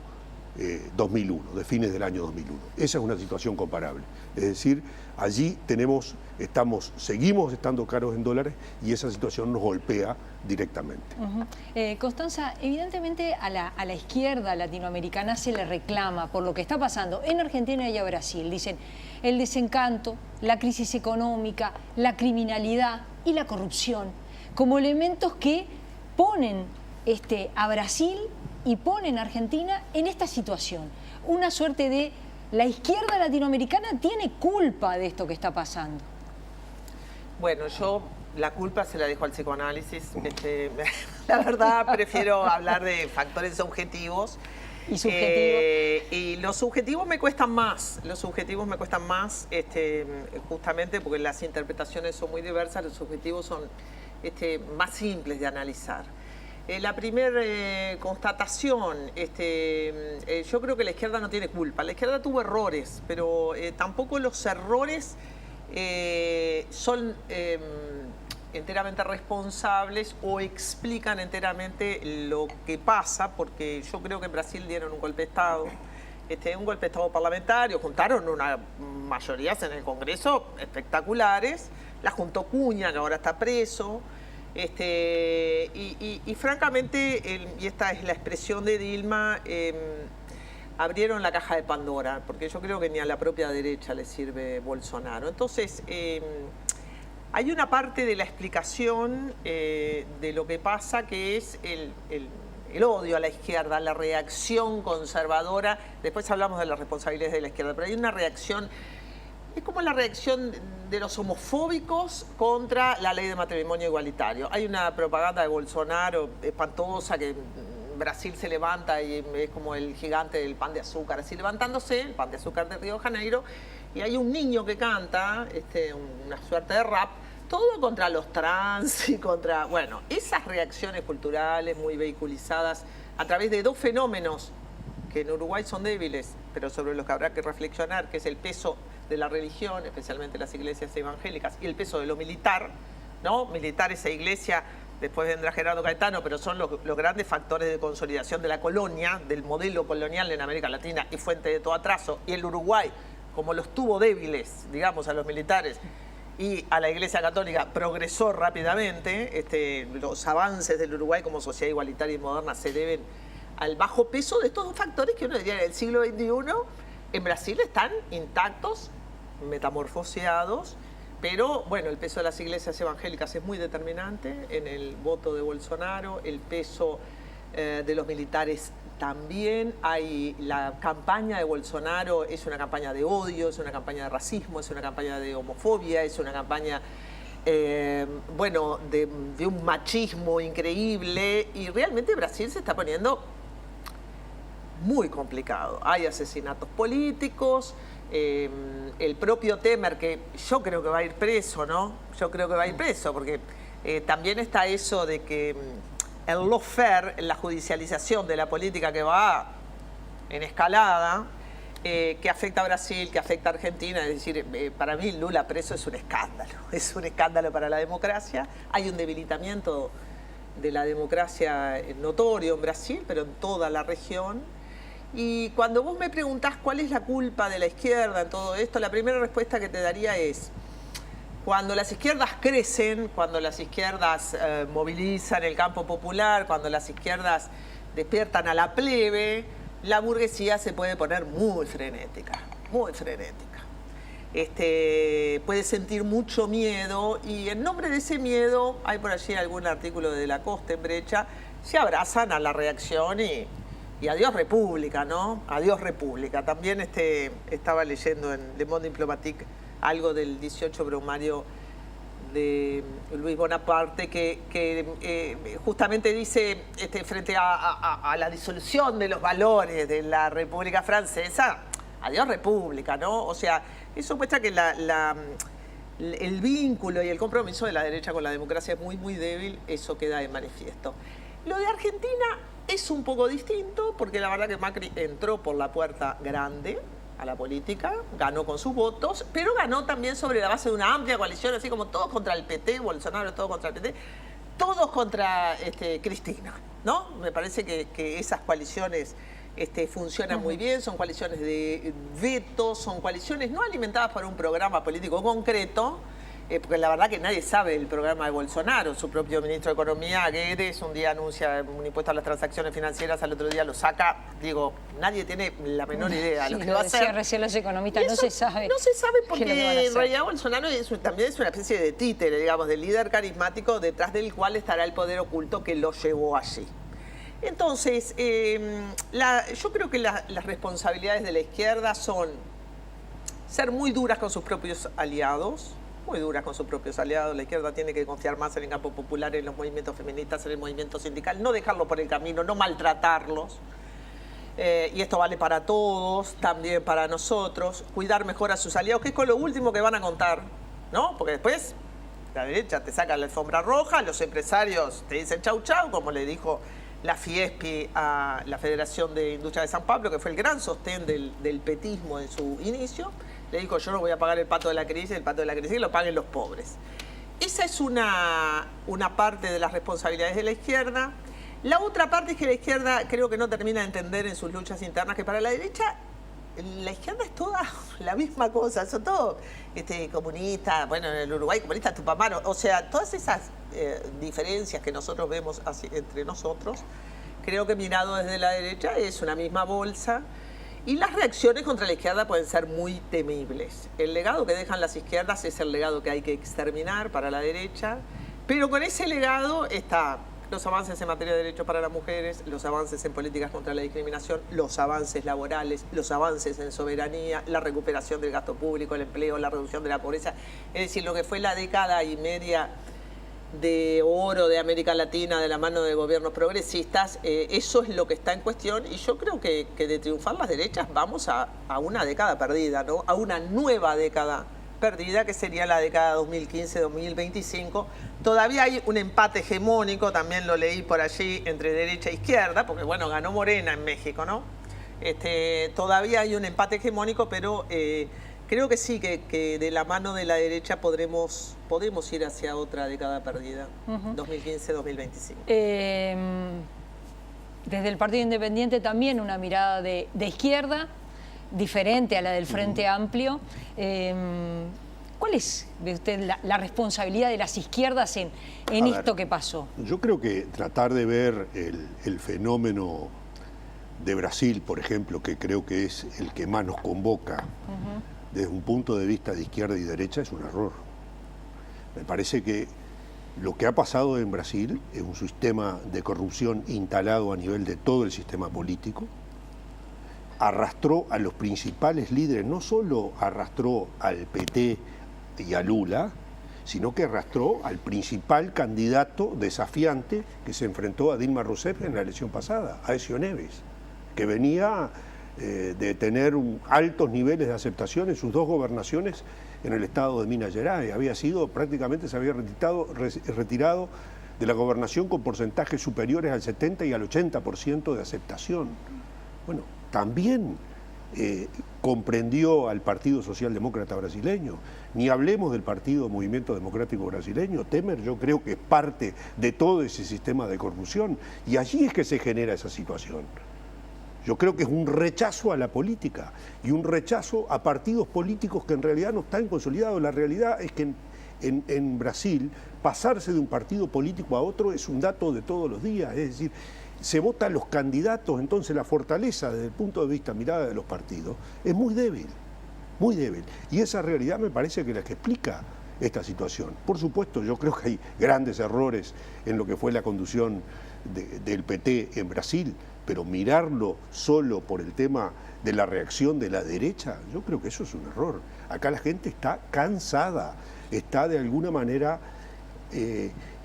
2001, de fines del año 2001. Esa es una situación comparable. Es decir, allí seguimos estando caros en dólares y esa situación nos golpea directamente. Constanza, evidentemente a la izquierda latinoamericana se le reclama por lo que está pasando en Argentina y a Brasil. Dicen el desencanto, la crisis económica, la criminalidad y la corrupción como elementos que ponen a Brasil y ponen a Argentina en esta situación. Una suerte de la izquierda latinoamericana tiene culpa de esto que está pasando. Bueno, yo la culpa se la dejo al psicoanálisis. La verdad, prefiero hablar de factores objetivos. ¿Y subjetivos? Y los subjetivos me cuestan más. Los subjetivos me cuestan más justamente porque las interpretaciones son muy diversas. Los subjetivos son más simples de analizar. La primera constatación, yo creo que la izquierda no tiene culpa. La izquierda tuvo errores, pero tampoco los errores son enteramente responsables o explican enteramente lo que pasa, porque yo creo que en Brasil dieron un golpe de Estado, un golpe de Estado parlamentario, juntaron unas mayorías en el Congreso espectaculares, la juntó Cunha, que ahora está preso, y francamente, y esta es la expresión de Dilma, abrieron la caja de Pandora, porque yo creo que ni a la propia derecha le sirve Bolsonaro. Entonces, hay una parte de la explicación de lo que pasa que es el odio a la izquierda, la reacción conservadora. Después hablamos de las responsabilidades de la izquierda, pero hay una reacción. Es como la reacción de los homofóbicos contra la ley de matrimonio igualitario. Hay una propaganda de Bolsonaro espantosa que Brasil se levanta y es como el gigante del pan de azúcar, así levantándose, el pan de azúcar de Río de Janeiro, y hay un niño que canta una suerte de rap, todo contra los trans y contra... Bueno, esas reacciones culturales muy vehiculizadas a través de dos fenómenos que en Uruguay son débiles, pero sobre los que habrá que reflexionar, que es el peso de la religión, especialmente las iglesias evangélicas, y el peso de lo militar, ¿no? Militar esa iglesia, después vendrá Gerardo Caetano, pero son los grandes factores de consolidación de la colonia, del modelo colonial en América Latina y fuente de todo atraso. Y el Uruguay, como los tuvo débiles, digamos, a los militares y a la Iglesia Católica, progresó rápidamente. Los avances del Uruguay como sociedad igualitaria y moderna se deben al bajo peso de estos dos factores que uno diría en el siglo XXI en Brasil están intactos, metamorfoseados, pero bueno, el peso de las iglesias evangélicas es muy determinante en el voto de Bolsonaro, el peso de los militares también. Hay la campaña de Bolsonaro, es una campaña de odio, es una campaña de racismo, es una campaña de homofobia, es una campaña bueno, de un machismo increíble, y realmente Brasil se está poniendo muy complicado. Hay asesinatos políticos, el propio Temer, que yo creo que va a ir preso, ¿no? Yo creo que va a ir preso, porque también está eso de que el lawfare, la judicialización de la política que va en escalada, que afecta a Brasil, que afecta a Argentina. Es decir, para mí Lula preso es un escándalo para la democracia. Hay un debilitamiento de la democracia notorio en Brasil, pero en toda la región. Y cuando vos me preguntás cuál es la culpa de la izquierda en todo esto, la primera respuesta que te daría es: cuando las izquierdas crecen, cuando las izquierdas movilizan el campo popular, cuando las izquierdas despiertan a la plebe, la burguesía se puede poner muy frenética, muy frenética. Puede sentir mucho miedo, y en nombre de ese miedo, hay por allí algún artículo de La Costa en Brecha, se abrazan a la reacción y adiós República, ¿no? Adiós República. También estaba leyendo en Le Monde Diplomatique algo del 18 brumario de Luis Bonaparte, que justamente dice, frente a la disolución de los valores de la República Francesa, adiós República, ¿no? O sea, eso muestra que el vínculo y el compromiso de la derecha con la democracia es muy, muy débil, eso queda de manifiesto. Lo de Argentina es un poco distinto, porque la verdad que Macri entró por la puerta grande a la política, ganó con sus votos, pero ganó también sobre la base de una amplia coalición, así como todos contra el PT, Bolsonaro todo contra el PT, todos contra Cristina, ¿no? Me parece que esas coaliciones funcionan muy bien, son coaliciones de veto, son coaliciones no alimentadas por un programa político concreto, porque la verdad que nadie sabe el programa de Bolsonaro. Su propio ministro de Economía, Guedes, un día anuncia un impuesto a las transacciones financieras, al otro día lo saca. Digo, nadie tiene la menor idea de lo que va a hacer. Decía recién los economistas, no se sabe. No se sabe porque en realidad Bolsonaro también es una especie de títere, digamos, de líder carismático detrás del cual estará el poder oculto que lo llevó allí. Entonces, yo creo que las responsabilidades de la izquierda son ser muy duras con sus propios aliados, La izquierda tiene que confiar más en el campo popular, en los movimientos feministas, en el movimiento sindical, no dejarlo por el camino, no maltratarlos. Y esto vale para todos, también para nosotros. Cuidar mejor a sus aliados, que es con lo último que van a contar, ¿no? Porque después la derecha te saca la alfombra roja, los empresarios te dicen chau chau, como le dijo la Fiespi a la Federación de Industria de San Pablo, que fue el gran sostén del petismo en su inicio. Le dijo, yo no voy a pagar el pato de la crisis, el pato de la crisis que lo paguen los pobres. Esa es una parte de las responsabilidades de la izquierda. La otra parte es que la izquierda creo que no termina de entender en sus luchas internas que para la derecha la izquierda es toda la misma cosa, son todos comunistas, bueno, en el Uruguay comunista Tupamaro, o sea, todas esas diferencias que nosotros vemos así, entre nosotros, creo que mirado desde la derecha es una misma bolsa. Y las reacciones contra la izquierda pueden ser muy temibles. El legado que dejan las izquierdas es el legado que hay que exterminar para la derecha, pero con ese legado está los avances en materia de derechos para las mujeres, los avances en políticas contra la discriminación, los avances laborales, los avances en soberanía, la recuperación del gasto público, el empleo, la reducción de la pobreza. Es decir, lo que fue la década y media de oro de América Latina de la mano de gobiernos progresistas, eso es lo que está en cuestión, y yo creo que de triunfar las derechas vamos a una década perdida, ¿no? A una nueva década perdida que sería la década 2015-2025. Todavía hay un empate hegemónico, también lo leí por allí, entre derecha e izquierda, porque bueno, ganó Morena en México, ¿no? Todavía hay un empate hegemónico, pero creo que sí, que de la mano de la derecha podemos ir hacia otra década perdida, 2015-2025. Desde el Partido Independiente también una mirada de izquierda, diferente a la del Frente Amplio. ¿Cuál es, ve usted, la responsabilidad de las izquierdas en esto que pasó? Yo creo que tratar de ver el fenómeno de Brasil, por ejemplo, que creo que es el que más nos convoca, desde un punto de vista de izquierda y derecha, es un error. Me parece que lo que ha pasado en Brasil es un sistema de corrupción instalado a nivel de todo el sistema político. Arrastró a los principales líderes, no solo arrastró al PT y a Lula, sino que arrastró al principal candidato desafiante que se enfrentó a Dilma Rousseff en la elección pasada, Aécio Neves, que venía de tener altos niveles de aceptación en sus dos gobernaciones en el estado de Minas Gerais. Se había retirado de la gobernación con porcentajes superiores al 70 y al 80% de aceptación. Bueno, también comprendió al Partido Socialdemócrata brasileño. Ni hablemos del Partido Movimiento Democrático Brasileño. Temer, yo creo que es parte de todo ese sistema de corrupción, y allí es que se genera esa situación. Yo creo que es un rechazo a la política y un rechazo a partidos políticos que en realidad no están consolidados. La realidad es que en Brasil pasarse de un partido político a otro es un dato de todos los días, es decir, se votan los candidatos, entonces la fortaleza desde el punto de vista mirada de los partidos es muy débil, y esa realidad me parece que es la que explica esta situación. Por supuesto, yo creo que hay grandes errores en lo que fue la conducción del PT en Brasil, pero mirarlo solo por el tema de la reacción de la derecha, yo creo que eso es un error. Acá la gente está cansada, está de alguna manera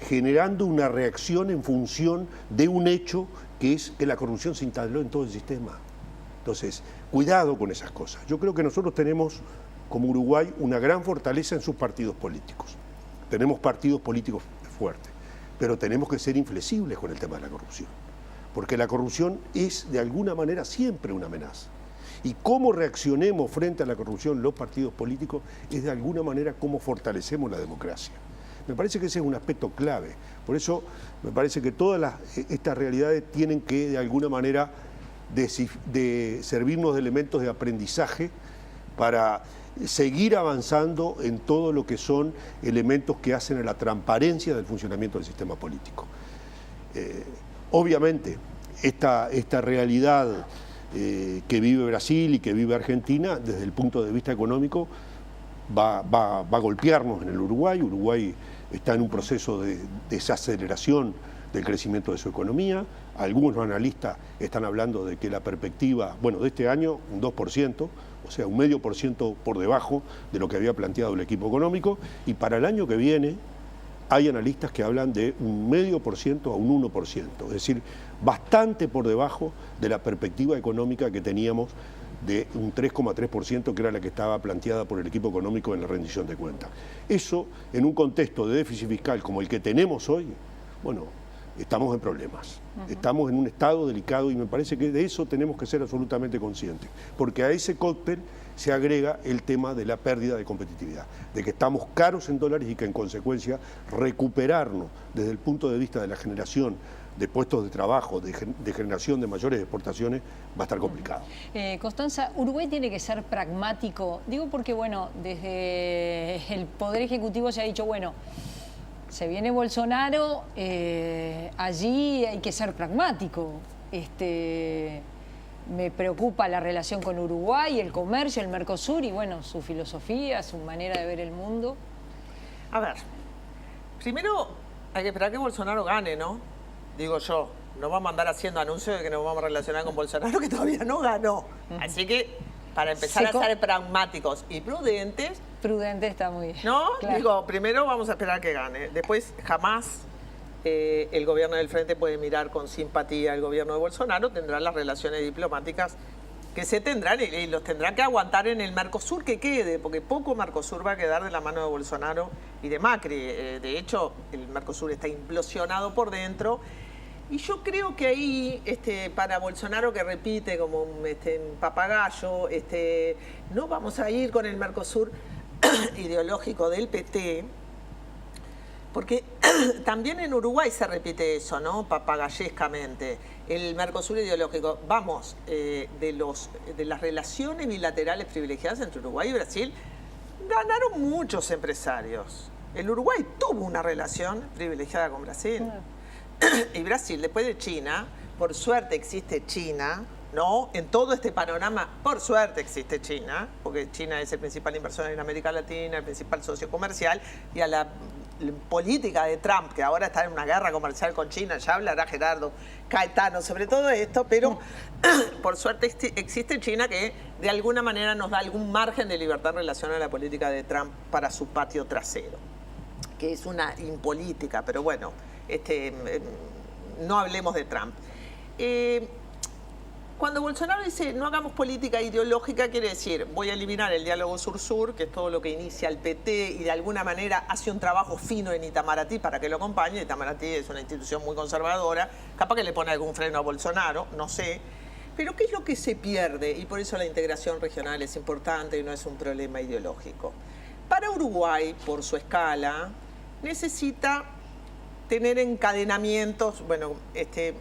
generando una reacción en función de un hecho que es que la corrupción se instaló en todo el sistema. Entonces, cuidado con esas cosas. Yo creo que nosotros tenemos como Uruguay, una gran fortaleza en sus partidos políticos. Tenemos partidos políticos fuertes, pero tenemos que ser inflexibles con el tema de la corrupción, porque la corrupción es de alguna manera siempre una amenaza. Y cómo reaccionemos frente a la corrupción los partidos políticos es de alguna manera cómo fortalecemos la democracia. Me parece que ese es un aspecto clave. Por eso me parece que todas estas realidades tienen que de alguna manera de servirnos de elementos de aprendizaje para seguir avanzando en todo lo que son elementos que hacen a la transparencia del funcionamiento del sistema político. Obviamente, esta realidad que vive Brasil y que vive Argentina, desde el punto de vista económico, va a golpearnos en el Uruguay. Uruguay está en un proceso de desaceleración del crecimiento de su economía. Algunos analistas están hablando de que la perspectiva, bueno, de este año, un 2%, o sea, un 0,5% por debajo de lo que había planteado el equipo económico, y para el año que viene hay analistas que hablan de un 0,5% a un 1%, es decir, bastante por debajo de la perspectiva económica que teníamos de un 3,3%, que era la que estaba planteada por el equipo económico en la rendición de cuentas. Eso, en un contexto de déficit fiscal como el que tenemos hoy, bueno, estamos en problemas. Estamos en un estado delicado y me parece que de eso tenemos que ser absolutamente conscientes, porque a ese cóctel se agrega el tema de la pérdida de competitividad, de que estamos caros en dólares y que en consecuencia recuperarnos desde el punto de vista de la generación de puestos de trabajo, de generación de mayores exportaciones, va a estar complicado. Constanza, Uruguay tiene que ser pragmático. Digo porque, bueno, desde el Poder Ejecutivo se ha dicho, bueno, se viene Bolsonaro, allí hay que ser pragmático. Me preocupa la relación con Uruguay, el comercio, el Mercosur y, bueno, su filosofía, su manera de ver el mundo. A ver, primero hay que esperar que Bolsonaro gane, ¿no? Digo yo, no vamos a andar haciendo anuncios de que nos vamos a relacionar con Bolsonaro, que todavía no ganó. Así que, para empezar a ser pragmáticos y prudentes... Prudente está muy bien. ¿No? Claro. Digo, primero vamos a esperar que gane. Después, jamás el gobierno del Frente puede mirar con simpatía al gobierno de Bolsonaro. Tendrán las relaciones diplomáticas que se tendrán y los tendrán que aguantar en el Mercosur que quede, porque poco Mercosur va a quedar de la mano de Bolsonaro y de Macri. De hecho, el Mercosur está implosionado por dentro. Y yo creo que ahí, para Bolsonaro, que repite como un papagayo, no vamos a ir con el Mercosur ideológico del PT, porque también en Uruguay se repite eso, ¿no? Papagayescamente. El Mercosur ideológico. Vamos, de las relaciones bilaterales privilegiadas entre Uruguay y Brasil, ganaron muchos empresarios. El Uruguay tuvo una relación privilegiada con Brasil. Y Brasil, después de China, por suerte existe China, ¿no? En todo este panorama, por suerte existe China, porque China es el principal inversor en América Latina, el principal socio comercial, y a la política de Trump, que ahora está en una guerra comercial con China, ya hablará Gerardo Caetano sobre todo esto, pero por suerte existe China que de alguna manera nos da algún margen de libertad en relación a la política de Trump para su patio trasero, que es una impolítica, pero bueno, no hablemos de Trump. Cuando Bolsonaro dice no hagamos política ideológica, quiere decir voy a eliminar el diálogo sur-sur, que es todo lo que inicia el PT y de alguna manera hace un trabajo fino en Itamaraty para que lo acompañe. Itamaraty es una institución muy conservadora, capaz que le pone algún freno a Bolsonaro, no sé. Pero ¿qué es lo que se pierde? Y por eso la integración regional es importante y no es un problema ideológico. Para Uruguay, por su escala, necesita tener encadenamientos, bueno,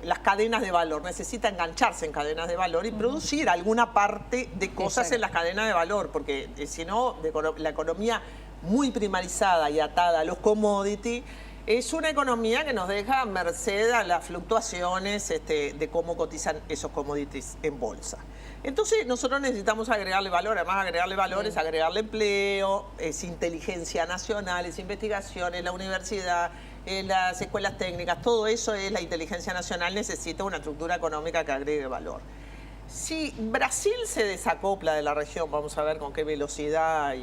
las cadenas de valor, necesita engancharse en cadenas de valor y producir alguna parte de cosas en las cadenas de valor, porque si no, la economía muy primarizada y atada a los commodities es una economía que nos deja merced a las fluctuaciones de cómo cotizan esos commodities en bolsa. Entonces nosotros necesitamos agregarle valor, además agregarle valor es agregarle empleo, es inteligencia nacional, es investigación, es la universidad, las escuelas técnicas, todo eso es la inteligencia nacional, necesita una estructura económica que agregue valor. Si Brasil se desacopla de la región, vamos a ver con qué velocidad,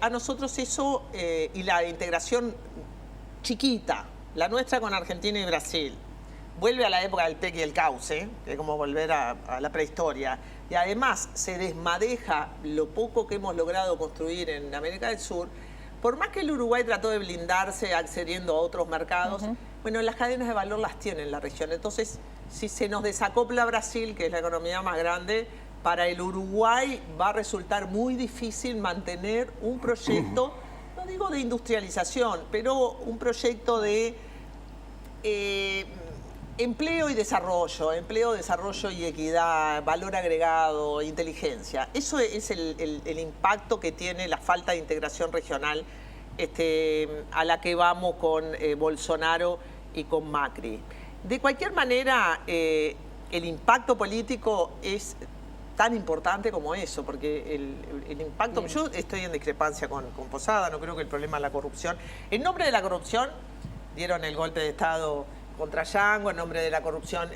a nosotros eso y la integración chiquita, la nuestra con Argentina y Brasil, vuelve a la época del TEC y el cauce, que es como volver a la prehistoria. Y además se desmadeja lo poco que hemos logrado construir en América del Sur. Por más que el Uruguay trató de blindarse accediendo a otros mercados, bueno, las cadenas de valor las tiene en la región. Entonces, si se nos desacopla Brasil, que es la economía más grande, para el Uruguay va a resultar muy difícil mantener un proyecto, no digo de industrialización, pero un proyecto de empleo y desarrollo y equidad, valor agregado, inteligencia. Eso es el impacto que tiene la falta de integración regional a la que vamos con Bolsonaro y con Macri. De cualquier manera, el impacto político es tan importante como eso, porque el impacto... Bien. Yo estoy en discrepancia con Posada, no creo que el problema es la corrupción. En nombre de la corrupción dieron el golpe de Estado contra Yango, en nombre de la corrupción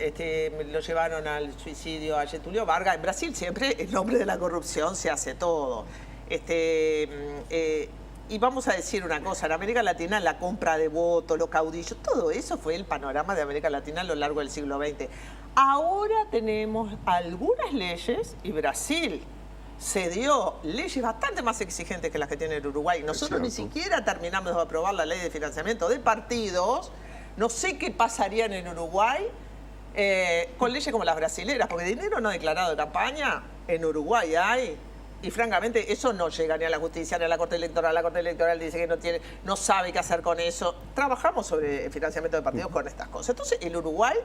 lo llevaron al suicidio a Getúlio Vargas. En Brasil siempre en nombre de la corrupción se hace todo. Y vamos a decir una cosa, en América Latina la compra de votos, los caudillos, todo eso fue el panorama de América Latina a lo largo del siglo XX. Ahora tenemos algunas leyes y Brasil se dio leyes bastante más exigentes que las que tiene el Uruguay. Nosotros ni siquiera terminamos de aprobar la ley de financiamiento de partidos. No sé qué pasaría en el Uruguay con leyes como las brasileras, porque dinero no declarado de campaña en Uruguay hay. Y francamente eso no llega ni a la justicia ni a la Corte Electoral. La Corte Electoral dice que no sabe qué hacer con eso. Trabajamos sobre el financiamiento de partidos con estas cosas. Entonces el Uruguay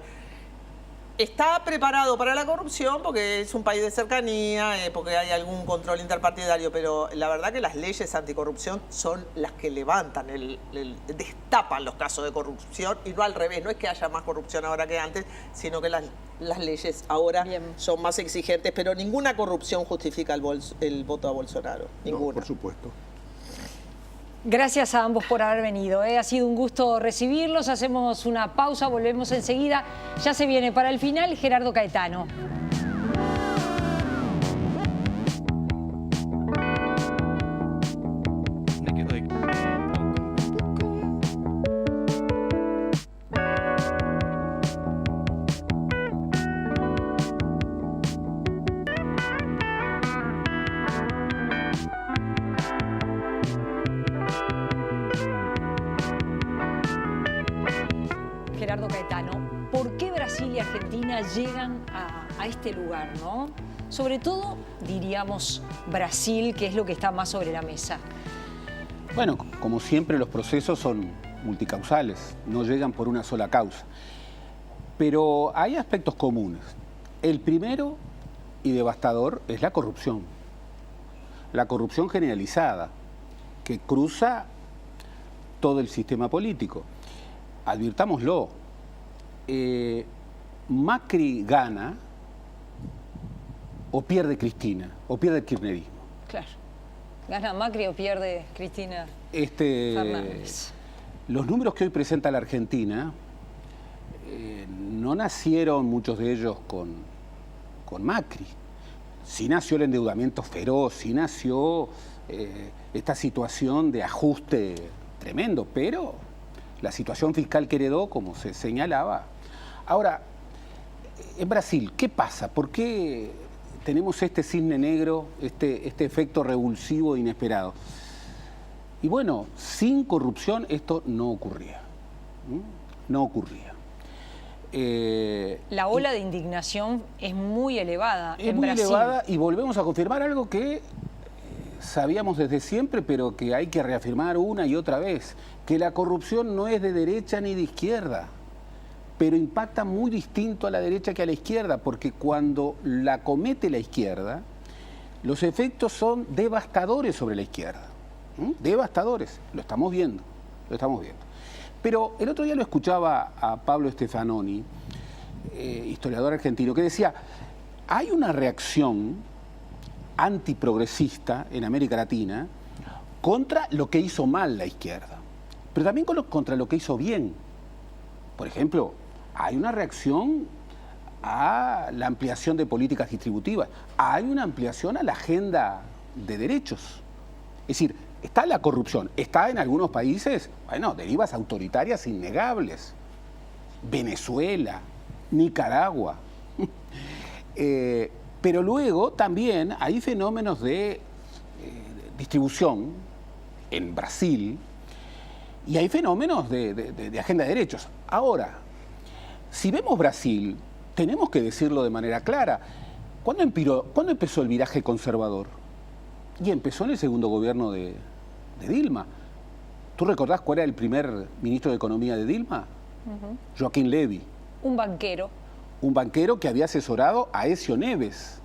está preparado para la corrupción porque es un país de cercanía, porque hay algún control interpartidario, pero la verdad que las leyes anticorrupción son las que levantan, destapan los casos de corrupción y no al revés. No es que haya más corrupción ahora que antes, sino que las leyes ahora son más exigentes, pero ninguna corrupción justifica el voto a Bolsonaro. Ninguna. No, por supuesto. Gracias a ambos por haber venido. Ha sido un gusto recibirlos. Hacemos una pausa, volvemos enseguida. Ya se viene para el final Gerardo Caetano. Gerardo Caetano, ¿por qué Brasil y Argentina llegan a este lugar, ¿no? Sobre todo, diríamos, Brasil, que es lo que está más sobre la mesa. Bueno, como siempre los procesos son multicausales, no llegan por una sola causa. Pero hay aspectos comunes. El primero y devastador es la corrupción. La corrupción generalizada, que cruza todo el sistema político. Advirtámoslo, Macri gana o pierde Cristina, o pierde el kirchnerismo. Claro, gana Macri o pierde Cristina Fernández. Los números que hoy presenta la Argentina no nacieron muchos de ellos con Macri. Sí nació el endeudamiento feroz, sí nació esta situación de ajuste tremendo, pero la situación fiscal que heredó, como se señalaba. Ahora, en Brasil, ¿qué pasa? ¿Por qué tenemos este cisne negro, este efecto revulsivo inesperado? Y bueno, sin corrupción esto no ocurría. No ocurría. La ola de indignación es muy elevada en Brasil. Es muy elevada y volvemos a confirmar algo que sabíamos desde siempre, pero que hay que reafirmar una y otra vez, que la corrupción no es de derecha ni de izquierda, pero impacta muy distinto a la derecha que a la izquierda, porque cuando la comete la izquierda, los efectos son devastadores sobre la izquierda. Devastadores, lo estamos viendo, lo estamos viendo. Pero el otro día lo escuchaba a Pablo Stefanoni, historiador argentino, que decía, hay una reacción antiprogresista en América Latina contra lo que hizo mal la izquierda, pero también contra lo que hizo bien. Por ejemplo, hay una reacción a la ampliación de políticas distributivas, hay una ampliación a la agenda de derechos. Es decir, está la corrupción, está en algunos países, bueno, derivas autoritarias innegables. Venezuela, Nicaragua. Pero luego también hay fenómenos de distribución en Brasil y hay fenómenos de agenda de derechos. Ahora, si vemos Brasil, tenemos que decirlo de manera clara. ¿Cuándo empezó el viraje conservador? Y empezó en el segundo gobierno de Dilma. ¿Tú recordás cuál era el primer ministro de Economía de Dilma? Joaquín Levy. Un banquero. Un banquero que había asesorado a Ezio Neves,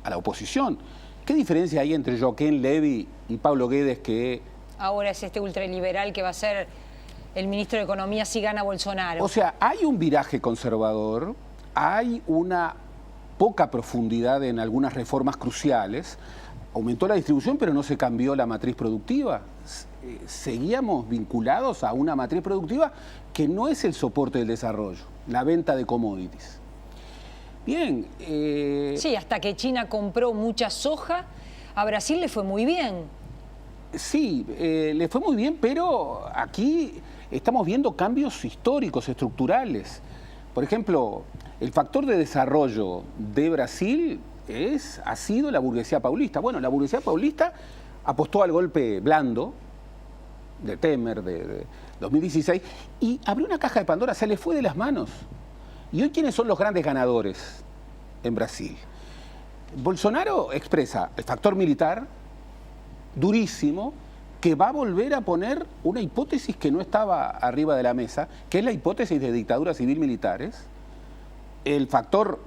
a la oposición. ¿Qué diferencia hay entre Joaquín Levy y Pablo Guedes, que ahora es este ultraliberal que va a ser el ministro de Economía si gana Bolsonaro? O sea, hay un viraje conservador, hay una poca profundidad en algunas reformas cruciales, aumentó la distribución pero no se cambió la matriz productiva. Seguíamos vinculados a una matriz productiva que no es el soporte del desarrollo, la venta de commodities. Bien. Sí, hasta que China compró mucha soja, a Brasil le fue muy bien. Sí, le fue muy bien, pero aquí estamos viendo cambios históricos, estructurales. Por ejemplo, el factor de desarrollo de Brasil ha sido la burguesía paulista. Bueno, la burguesía paulista apostó al golpe blando de Temer de 2016 y abrió una caja de Pandora, se le fue de las manos. ¿Y hoy quiénes son los grandes ganadores en Brasil? Bolsonaro expresa el factor militar durísimo, que va a volver a poner una hipótesis que no estaba arriba de la mesa, que es la hipótesis de dictaduras civil-militares, el factor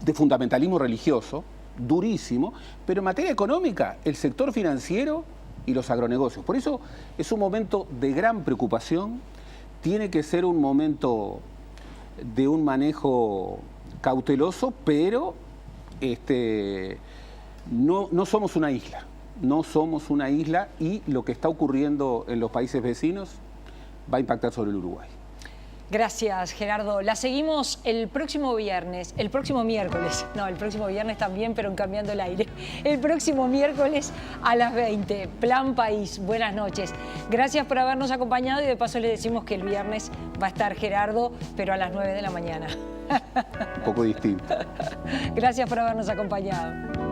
de fundamentalismo religioso, durísimo, pero en materia económica, el sector financiero y los agronegocios. Por eso es un momento de gran preocupación, tiene que ser un momento de un manejo cauteloso, pero no somos una isla. No somos una isla y lo que está ocurriendo en los países vecinos va a impactar sobre el Uruguay. Gracias, Gerardo. La seguimos el próximo miércoles. No, el próximo viernes también, pero en Cambiando el Aire. El próximo miércoles a las 20. Plan País. Buenas noches. Gracias por habernos acompañado y de paso les decimos que el viernes va a estar Gerardo, pero a las 9 de la mañana. Un poco distinto. Gracias por habernos acompañado.